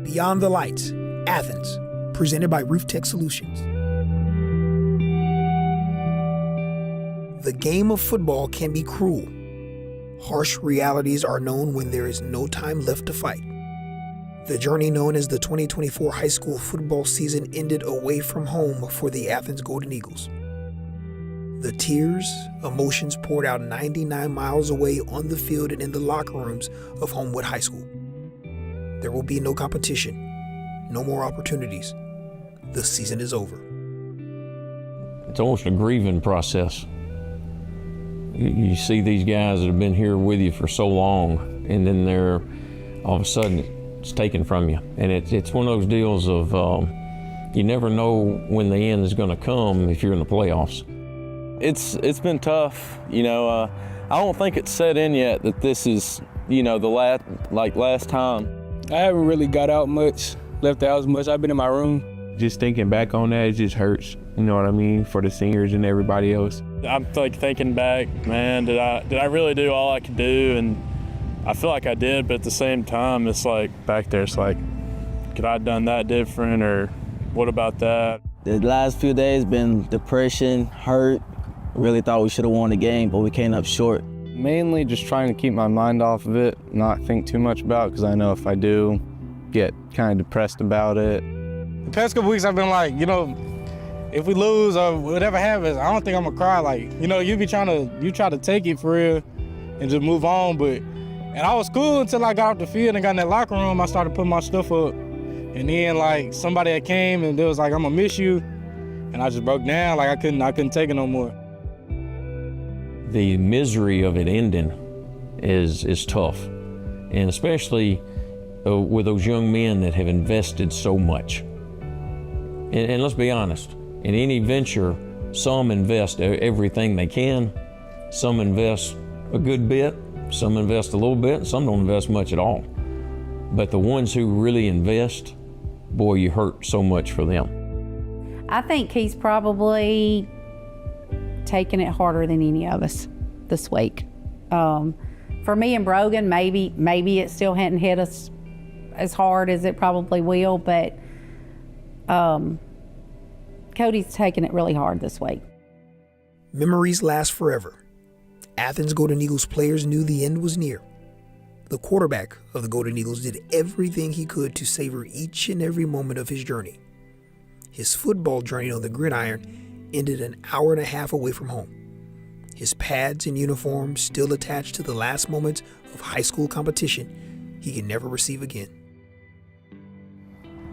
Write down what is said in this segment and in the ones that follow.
Beyond the Lights Athens, presented by Roof Tech Solutions. The game of football can be cruel. Harsh realities are known when there is no time left to fight. The journey known as the 2024 high school football season ended away from home for the Athens Golden Eagles. The tears, emotions poured out 99 miles away on the field and in the locker rooms of Homewood High School. There will be no competition, no more opportunities. The season is over. It's almost a grieving process. You see these guys that have been here with you for so long, and then they're all of a sudden it's taken from you. And it's one of those deals of you never know when the end is going to come if you're in the playoffs. It's been tough, I don't think it's set in yet that this is, the last time. I haven't really got out much, left the house much. I've been in my room. Just thinking back on that, it just hurts, you know what I mean, for the seniors and everybody else. I'm thinking back, man, did I really do all I could do? And I feel like I did, but at the same time, it's like back there, it's like, could I have done that different, or what about that? The last few days been depression, hurt. Really thought we should have won the game, but we came up short. Mainly just trying to keep my mind off of it, not think too much about it, because I know if I do, get kind of depressed about it. The past couple weeks I've been like, if we lose or whatever happens, I don't think I'm gonna cry. Like, you try to take it for real and just move on. And I was cool until I got off the field and got in that locker room. I started putting my stuff up. And then somebody that came and they was like, I'm gonna miss you. And I just broke down, like I couldn't take it no more. The misery of it ending is tough. And especially with those young men that have invested so much. And let's be honest, in any venture, some invest everything they can, some invest a good bit, some invest a little bit, and some don't invest much at all. But the ones who really invest, boy, you hurt so much for them. I think he's probably taking it harder than any of us this week. For me and Brogan, maybe it still hadn't hit us as hard as it probably will, but Cody's taking it really hard this week. Memories last forever. Athens Golden Eagles players knew the end was near. The quarterback of the Golden Eagles did everything he could to savor each and every moment of his journey. His football journey on the gridiron ended an hour and a half away from home. His pads and uniform still attached to the last moments of high school competition he could never receive again.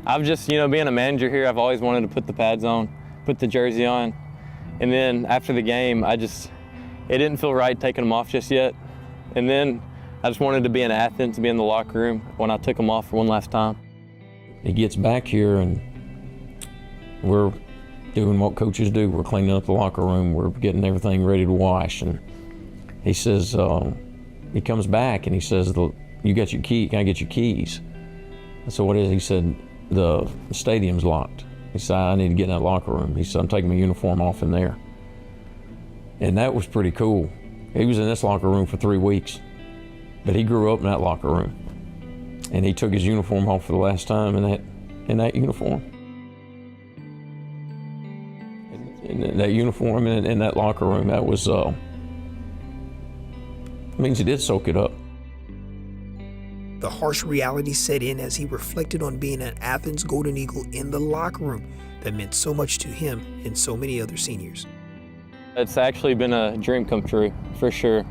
I've just, being a manager here, I've always wanted to put the pads on, put the jersey on. And then after the game, it didn't feel right taking them off just yet. And then I just wanted to be in Athens, to be in the locker room when I took them off for one last time. He gets back here and we're doing what coaches do. We're cleaning up the locker room. We're getting everything ready to wash. And he says, he comes back and he says, you got your key, can I get your keys? I said, what is it? He said, the stadium's locked. He said, I need to get in that locker room. He said, I'm taking my uniform off in there. And that was pretty cool. He was in this locker room for 3 weeks, but he grew up in that locker room. And he took his uniform off for the last time in that uniform. In that uniform in that locker room, that was, means he did soak it up. The harsh reality set in as he reflected on being an Athens Golden Eagle in the locker room that meant so much to him and so many other seniors. It's actually been a dream come true, for sure.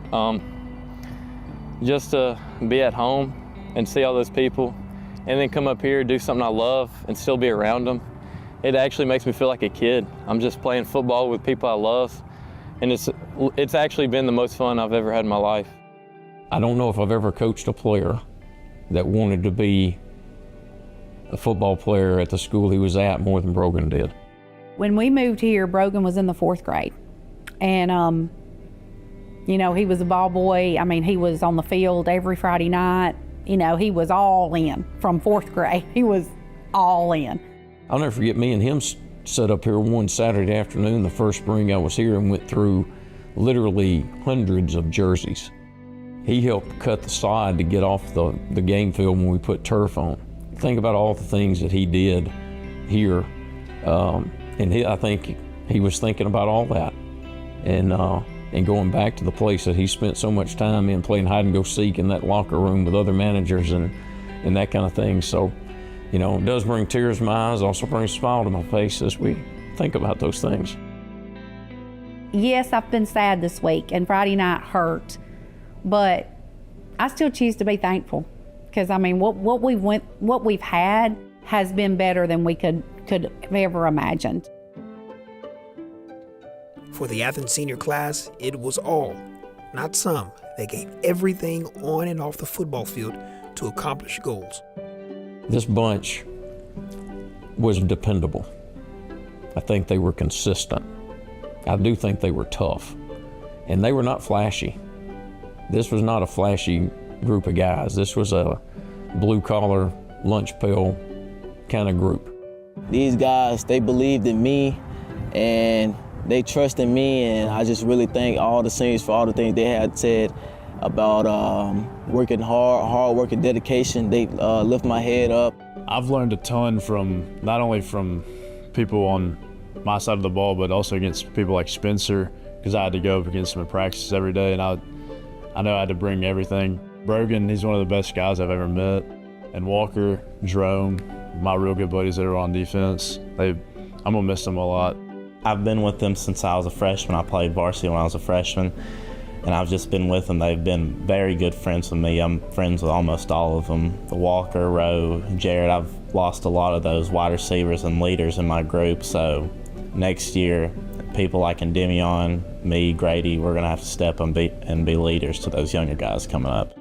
Just to be at home and see all those people, and then come up here, do something I love, and still be around them. It actually makes me feel like a kid. I'm just playing football with people I love, and it's actually been the most fun I've ever had in my life. I don't know if I've ever coached a player that wanted to be a football player at the school he was at more than Brogan did. When we moved here, Brogan was in the 4th grade. And, he was a ball boy. I mean, he was on the field every Friday night. He was all in from 4th grade. He was all in. I'll never forget me and him sat up here one Saturday afternoon, the first spring I was here, and went through literally hundreds of jerseys. He helped cut the sod to get off the game field when we put turf on. think about all the things that he did here, and I think he was thinking about all that, and going back to the place that he spent so much time in, playing hide and go seek in that locker room with other managers and that kind of thing. So, it does bring tears to my eyes, also brings a smile to my face as we think about those things. Yes, I've been sad this week, and Friday night hurt, but I still choose to be thankful, because what we've had has been better than we could have ever imagined. For the Athens senior class, it was all, not some. They gave everything on and off the football field to accomplish goals. This bunch was dependable. I think they were consistent. I do think they were tough, and they were not flashy. This was not a flashy group of guys. This was a blue-collar, lunch pail kind of group. These guys, they believed in me, and they trusted me, and I just really thank all the seniors for all the things they had said about working hard work and dedication. They lift my head up. I've learned a ton not only from people on my side of the ball, but also against people like Spencer, because I had to go up against him in practice every day, and I know I had to bring everything. Brogan, he's one of the best guys I've ever met, and Walker, Jerome, my real good buddies that are on defense. I'm gonna miss them a lot. I've been with them since I was a freshman. I played varsity when I was a freshman, and I've just been with them. They've been very good friends with me. I'm friends with almost all of them. Walker, Rowe, Jared, I've lost a lot of those wide receivers and leaders in my group, so next year, people like Endymion, me, Grady, we're gonna have to step and be leaders to those younger guys coming up.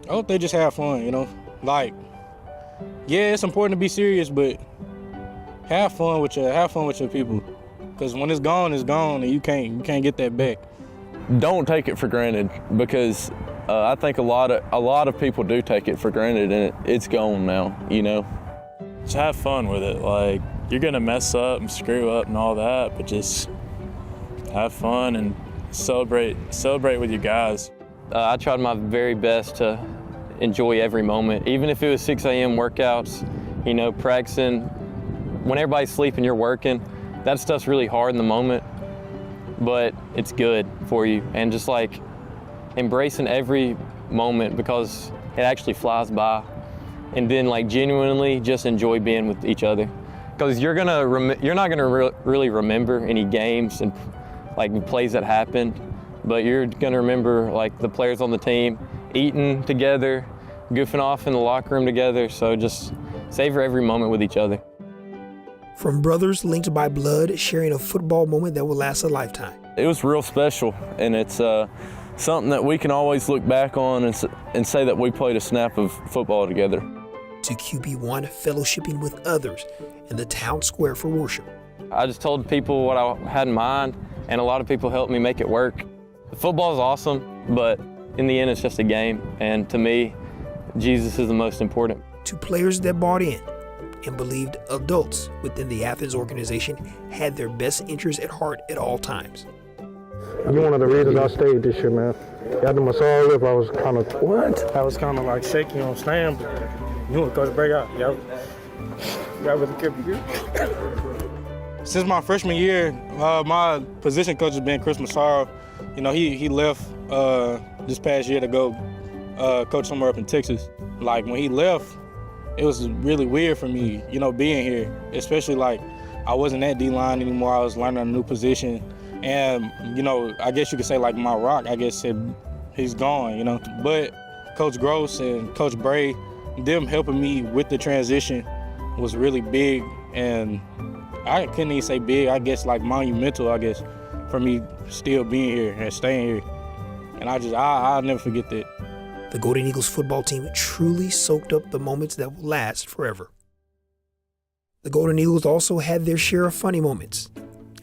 I hope they just have fun, Like, yeah, it's important to be serious, but have fun with your people. Because when it's gone, and you can't get that back. Don't take it for granted, because I think a lot of people do take it for granted, and it's gone now, Just have fun with it. Like, you're gonna mess up and screw up and all that, but just have fun and celebrate with you guys. I tried my very best to enjoy every moment, even if it was 6 a.m. workouts, practicing. When everybody's sleeping, you're working. That stuff's really hard in the moment, but it's good for you. And just like embracing every moment, because it actually flies by. And then like genuinely just enjoy being with each other. Because you're not gonna really remember any games and like plays that happened, but you're gonna remember like the players on the team eating together, goofing off in the locker room together. So just savor every moment with each other. From brothers linked by blood, sharing a football moment that will last a lifetime. It was real special, and it's something that we can always look back on and say that we played a snap of football together. To QB1, fellowshipping with others in the town square for worship. I just told people what I had in mind, and a lot of people helped me make it work. Football is awesome, but in the end, it's just a game, and to me, Jesus is the most important. To players that bought in and believed adults within the Athens organization had their best interests at heart at all times. You're one of the reasons I stayed this year, man. After my sorrow lip, I was kind of, what? I was kind of like shaky on Slam, but you know, Coach Bray got really kept you good. Since my freshman year, my position coach has been Chris Massaro. He left this past year to go coach somewhere up in Texas. Like, when he left, it was really weird for me, being here, especially like I wasn't at D-line anymore. I was learning a new position. And, I guess you could say like my rock, I guess he's gone, But Coach Gross and Coach Bray, them helping me with the transition was really big. And I couldn't even say big, I guess like monumental, for me still being here and staying here. And I'll never forget that. The Golden Eagles football team truly soaked up the moments that will last forever. The Golden Eagles also had their share of funny moments.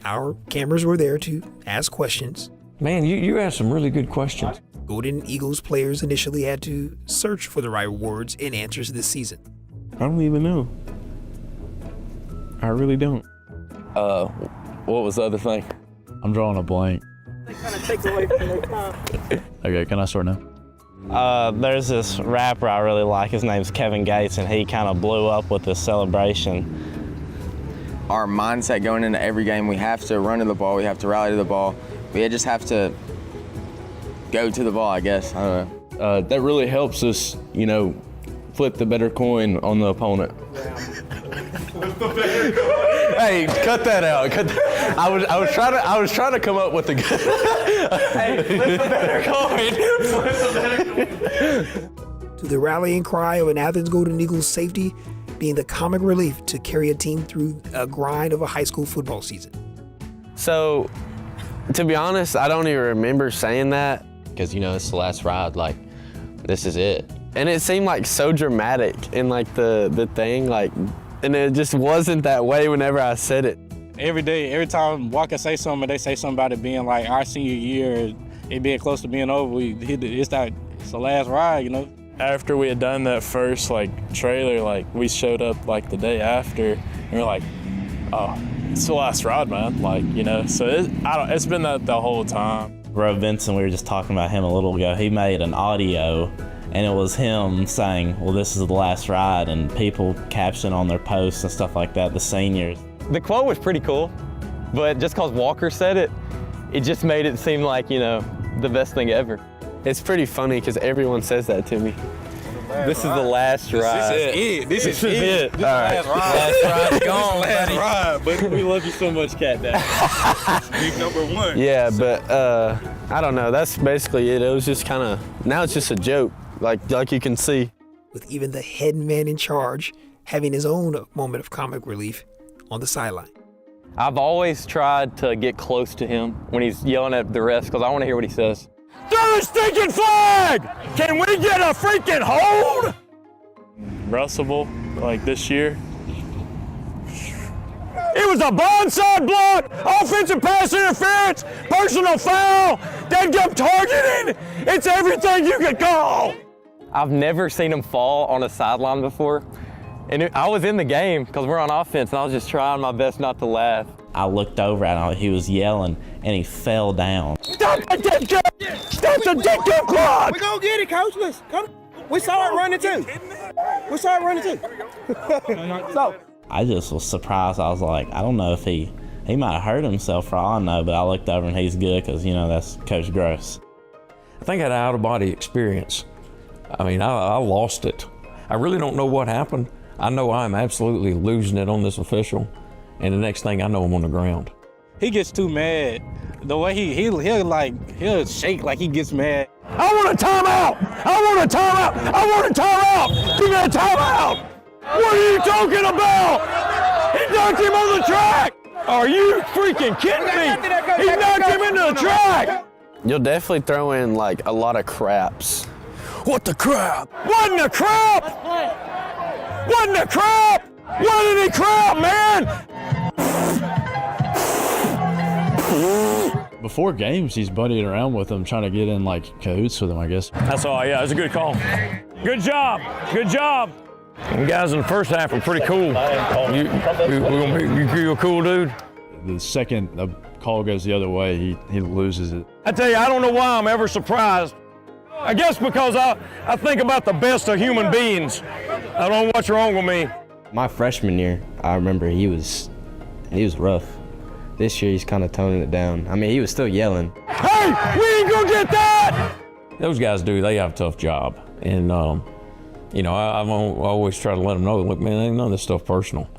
Our cameras were there to ask questions. Man, you asked some really good questions. Golden Eagles players initially had to search for the right words and answers this season. I don't even know. I really don't. What was the other thing? I'm drawing a blank. They kind of take away from their time. Okay, can I start now? There's this rapper I really like. His name's Kevin Gates, and he kind of blew up with this celebration. Our mindset going into every game, we have to run to the ball, we have to rally to the ball. We just have to go to the ball, I guess. I don't know. That really helps us, you know, flip the better coin on the opponent. Hey, cut that out. I was trying to come up with a good. Hey, flip the better coin. To the rallying cry of an Athens Golden Eagles safety being the comic relief to carry a team through a grind of a high school football season. So, to be honest, I don't even remember saying that. Because, you know, it's the last ride, like, this is it. And it seemed like so dramatic in like the thing, like, and it just wasn't that way whenever I said it. Every day, every time Walker say something, they say something about it being like our senior year, it being close to being over. It's the last ride, you know. After we had done that first like trailer, like we showed up like the day after, and we're like, oh, it's the last ride, man. Like, you know, so it's been that the whole time. Roe Vincent, we were just talking about him a little ago. He made an audio, and it was him saying, well, this is the last ride, and people caption on their posts and stuff like that, the seniors. The quote was pretty cool, but just because Walker said it, it just made it seem like, you know, the best thing ever. It's pretty funny because everyone says that to me. This is the last ride. This is it. All right. Last ride gone. Last ride, but we love you so much, Cat Dad. Big number one. Yeah, but I don't know. That's basically it. It was just kind of, now it's just a joke, like you can see. With even the head man in charge having his own moment of comic relief on the sideline. I've always tried to get close to him when he's yelling at the refs because I want to hear what he says. Throw the stinking flag! Can we get a freaking hold? Russell, like this year. It was a blindside block, offensive pass interference, personal foul, dead-gum targeting. It's everything you could call. I've never seen him fall on a sideline before. And I was in the game because we're on offense, and I was just trying my best not to laugh. I looked over at him, he was yelling, and he fell down. Stop the dead-gum! Stop the dead-gum clock! We're gonna get it, Coach. Let's come. We saw it running too. So. I just was surprised. I was like, I don't know if he might have hurt himself for all I know, but I looked over and he's good because, you know, that's Coach Gross. I think I had an out-of-body experience. I mean, I lost it. I really don't know what happened. I know I'm absolutely losing it on this official, and the next thing I know, I'm on the ground. He gets too mad. The way he'll shake like he gets mad. I want a timeout! I want a timeout! I want a timeout! Give me a timeout! What are you talking about? He knocked him on the track! Are you freaking kidding me? He knocked him into the track! You'll definitely throw in like a lot of craps. What the crap? Wasn't the crap? Wasn't the crap? Wasn't any crap, man? Before games, he's buddying around with them, trying to get in like cahoots with them, I guess. That's all, yeah, it was a good call. Good job, good job. You guys in the first half were pretty cool. You a cool dude? The second the call goes the other way, he loses it. I tell you, I don't know why I'm ever surprised. I guess because I think about the best of human beings. I don't know what's wrong with me. My freshman year, I remember he was rough. This year he's kind of toning it down. I mean, he was still yelling. Hey, we ain't gonna get that! Those guys they have a tough job. And, you know, I always try to let them know, look, man, ain't none of this stuff personal.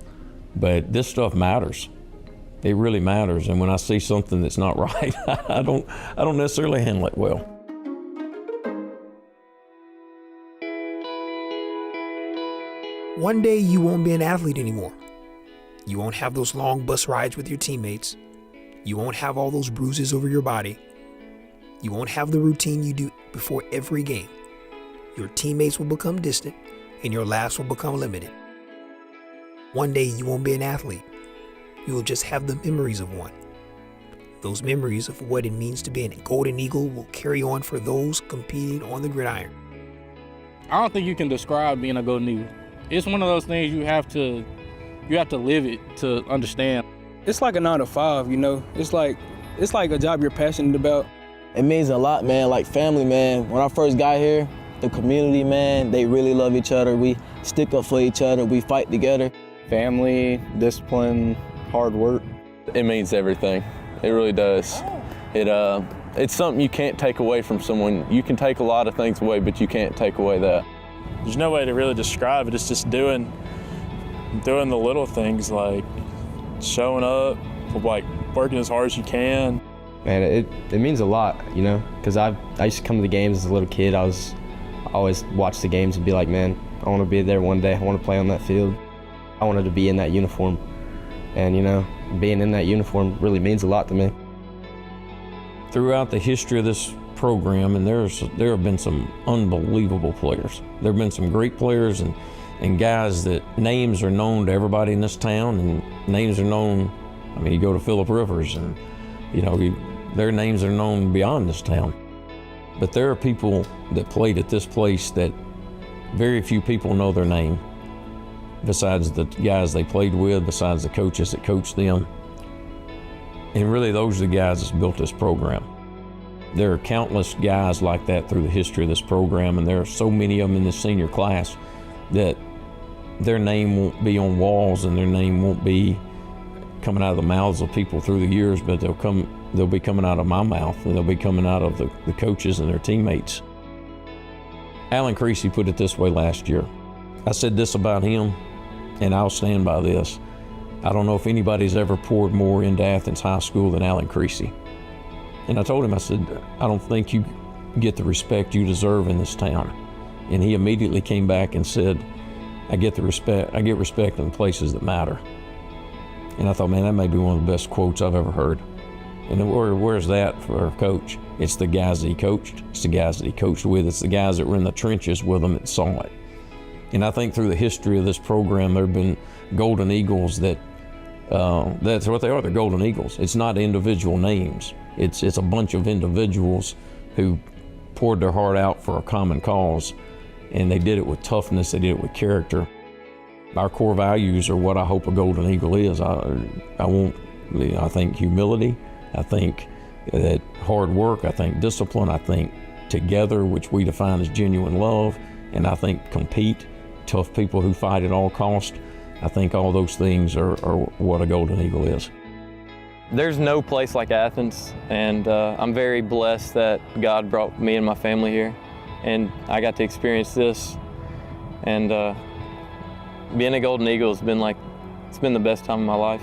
But this stuff matters. It really matters. And when I see something that's not right, I don't necessarily handle it well. One day you won't be an athlete anymore. You won't have those long bus rides with your teammates. You won't have all those bruises over your body. You won't have the routine you do before every game. Your teammates will become distant and your laughs will become limited. One day you won't be an athlete. You will just have the memories of one. Those memories of what it means to be a Golden Eagle will carry on for those competing on the gridiron. I don't think you can describe being a Golden Eagle. It's one of those things you have to live it to understand. It's like a 9 to 5, you know. It's like a job you're passionate about. It means a lot, man, like family, man. When I first got here, the community, man, they really love each other. We stick up for each other, we fight together. Family, discipline, hard work. It means everything. It really does. It's something you can't take away from someone. You can take a lot of things away, but you can't take away that. There's no way to really describe it. It's just doing the little things, like showing up, like working as hard as you can. Man, it means a lot, you know, because I used to come to the games as a little kid. I always watch the games and be like, man, I want to be there one day. I want to play on that field. I wanted to be in that uniform. And, you know, being in that uniform really means a lot to me. Throughout the history of this program, and there have been some unbelievable players. There have been some great players and guys that names are known to everybody in this town, and names are known, I mean, you go to Phillip Rivers and, you know, their names are known beyond this town. But there are people that played at this place that very few people know their name, besides the guys they played with, besides the coaches that coached them. And really, those are the guys that's built this program. There are countless guys like that through the history of this program, and there are so many of them in this senior class that their name won't be on walls and their name won't be coming out of the mouths of people through the years, but they'll be coming out of my mouth, and they'll be coming out of the coaches and their teammates. Alan Creasy put it this way last year. I said this about him, and I'll stand by this. I don't know if anybody's ever poured more into Athens High School than Alan Creasy. And I told him, I said, I don't think you get the respect you deserve in this town. And he immediately came back and said, I get respect in the places that matter. And I thought, man, that may be one of the best quotes I've ever heard. And where's that for a coach? It's the guys that he coached. It's the guys that he coached with. It's the guys that were in the trenches with him that saw it. And I think through the history of this program, there have been Golden Eagles that's what they are. They're Golden Eagles. It's not individual names. It's a bunch of individuals who poured their heart out for a common cause, and they did it with toughness. They did it with character. Our core values are what I hope a Golden Eagle is. I think humility. I think that hard work. I think discipline. I think together, which we define as genuine love, and I think compete. Tough people who fight at all costs. I think all those things are what a Golden Eagle is. There's no place like Athens, and I'm very blessed that God brought me and my family here, and I got to experience this. And being a Golden Eagle has been it's been the best time of my life.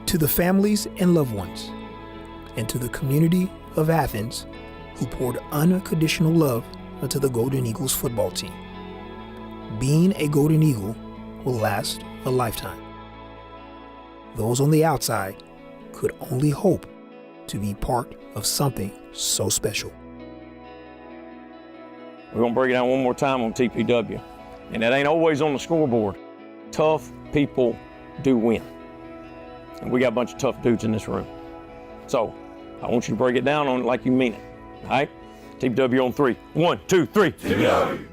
To the families and loved ones, and to the community of Athens who poured unconditional love into the Golden Eagles football team. Being a Golden Eagle will last a lifetime. Those on the outside could only hope to be part of something so special. We're going to break it down one more time on TPW. And that ain't always on the scoreboard. Tough people do win. And we got a bunch of tough dudes in this room. So I want you to break it down on it like you mean it. All right? TPW on 3. 1, 2, 3. TPW.